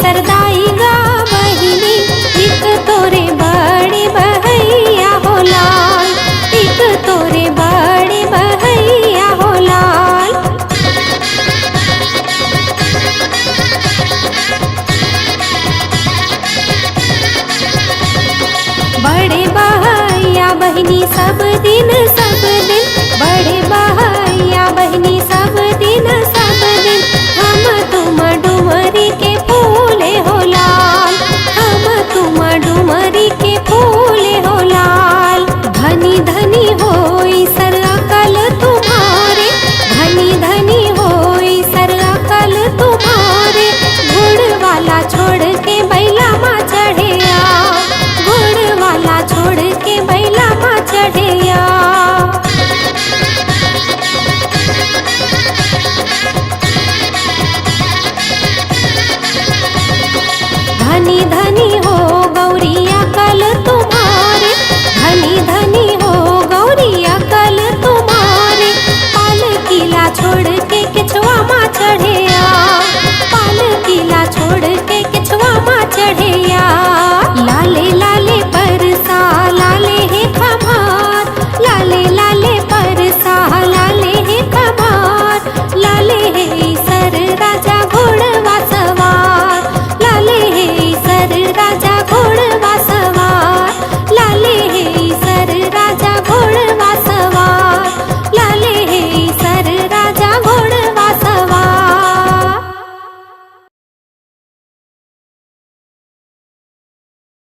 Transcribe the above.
सरदाई गा बहिनी, एक तोरे बड़े बहैया हो लाल, एक तोरे बड़े बहैया हो लाल। बड़े बहैया बहिनी सब दिन बड़े बहैया बहिनी सब दिन हम तुम डुमरी के फूले हो लाल, हम तुम डुमरी के फूले हो लाल। धनी धनी होई सर अकल तुम्हारे, धनी धनी होई सर अकल तुम्हारे, गुड़ वाला छोड़ के बैला माँ चढ़े आ, गुड़ वाला छोड़ के बैला माँ चढ़े आ। धनी धनी हो